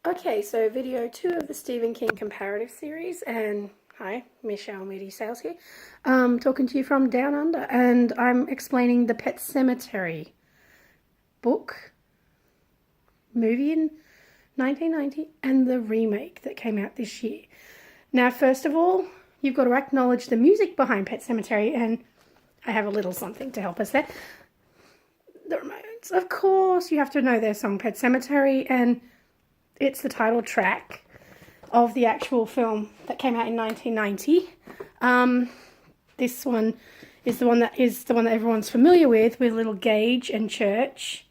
Okay, so video 2 of the Stephen King comparative series, and hi, Michelle Moody Sales here, talking to you from Down Under, and I'm explaining the Pet Semetary book, movie in 1990, and the remake that came out this year. Now, first of all, you've got to acknowledge the music behind Pet Semetary, and I have a little something to help us there. The Ramones, of course, you have to know their song Pet Semetary, and it's the title track of the actual film that came out in 1990. This one is the one that everyone's familiar with little Gage and Church.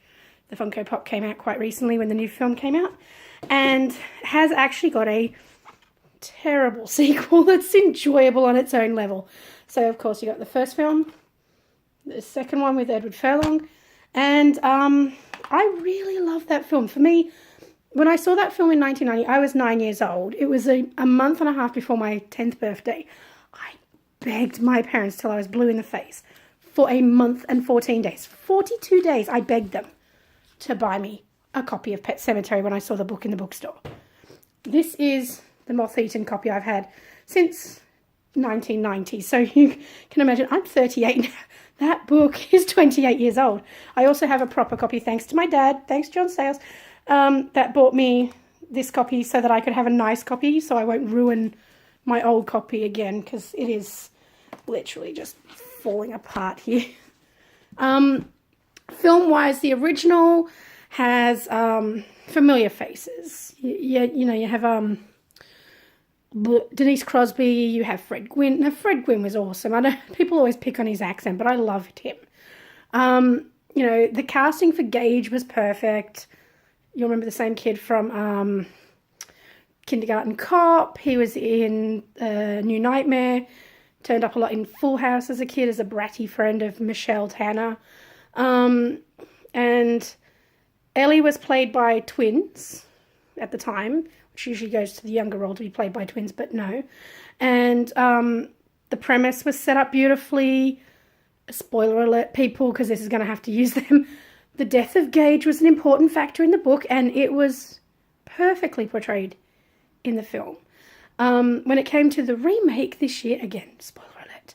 The Funko Pop came out quite recently when the new film came out, and has actually got a terrible sequel that's enjoyable on its own level. So of course you got the first film, the second one with Edward Furlong, and I really love that film. For me, when I saw that film in 1990, I was 9 years old. It was a month and a half before my 10th birthday. I begged my parents till I was blue in the face for a month and 14 days. 42 days I begged them to buy me a copy of Pet Semetary when I saw the book in the bookstore. This is the moth-eaten copy I've had since 1990. So you can imagine I'm 38 now. That book is 28 years old. I also have a proper copy, thanks to my dad, thanks John Sales, that bought me this copy so that I could have a nice copy, so I won't ruin my old copy again, because it is literally just falling apart here. Film-wise, the original has familiar faces. You have Denise Crosby, you have Fred Gwynne. Now, Fred Gwynne was awesome. I know people always pick on his accent, but I loved him. The casting for Gage was perfect. You'll remember the same kid from Kindergarten Cop. He was in New Nightmare. Turned up a lot in Full House as a kid as a bratty friend of Michelle Tanner. And Ellie was played by twins at the time, which usually goes to the younger role to be played by twins, but no. And the premise was set up beautifully. Spoiler alert, people, because this is going to have to use them. The death of Gage was an important factor in the book, and it was perfectly portrayed in the film. When it came to the remake this year, again, spoiler alert,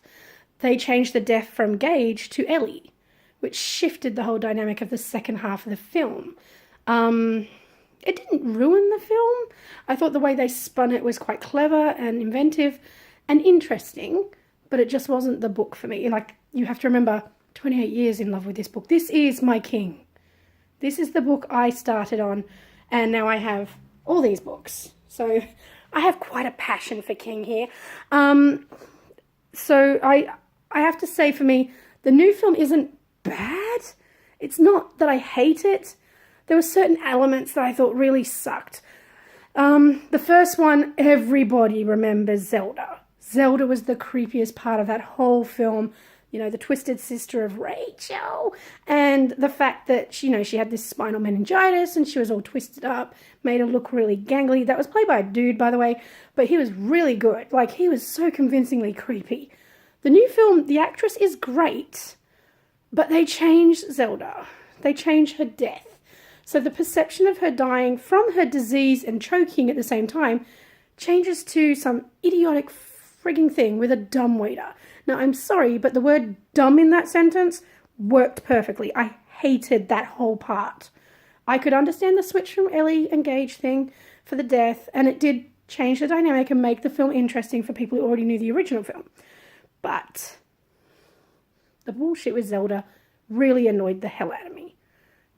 they changed the death from Gage to Ellie, which shifted the whole dynamic of the second half of the film. It didn't ruin the film. I thought the way they spun it was quite clever and inventive and interesting, but it just wasn't the book for me. Like, you have to remember, 28 years in love with this book. This is my king. This is the book I started on, and now I have all these books. So I have quite a passion for King here. So I have to say, for me, the new film isn't bad. It's not that I hate it. There were certain elements that I thought really sucked. The first one, everybody remembers Zelda. Zelda was the creepiest part of that whole film. The twisted sister of Rachel, and the fact that she had this spinal meningitis and she was all twisted up, made her look really gangly. That was played by a dude, by the way, but he was really good. Like, he was so convincingly creepy. The new film, the actress is great, but they changed Zelda. They changed her death. So the perception of her dying from her disease and choking at the same time changes to some idiotic frigging thing with a dumbwaiter. Now, I'm sorry, but the word dumb in that sentence worked perfectly. I hated that whole part. I could understand the switch from Ellie and Gage thing for the death, and it did change the dynamic and make the film interesting for people who already knew the original film. But the bullshit with Zelda really annoyed the hell out of me.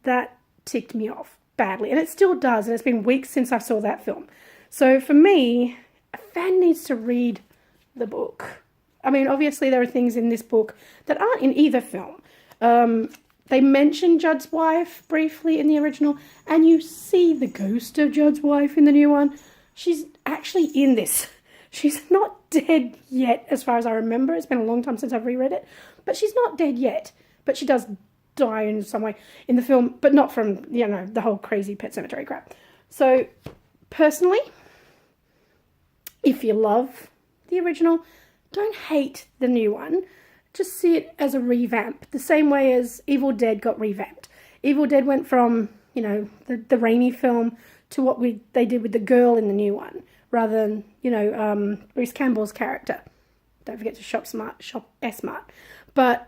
That ticked me off badly, and it still does, and it's been weeks since I saw that film. So for me, a fan needs to read the book. I mean, obviously there are things in this book that aren't in either film. They mention Judd's wife briefly in the original, and you see the ghost of Judd's wife in the new one. She's actually in this. She's not dead yet, as far as I remember. It's been a long time since I've reread it, but she's not dead yet. But she does die in some way in the film, but not from, the whole crazy Pet Semetary crap. So, personally, if you love the original, don't hate the new one. Just see it as a revamp, the same way as Evil Dead got revamped. Evil Dead went from you know, the Raimi film to what they did with the girl in the new one, rather than, you know, Bruce Campbell's character. Don't forget to shop S-Mart. But,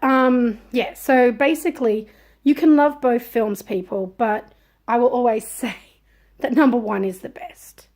yeah, so basically, you can love both films, people, but I will always say that number one is the best.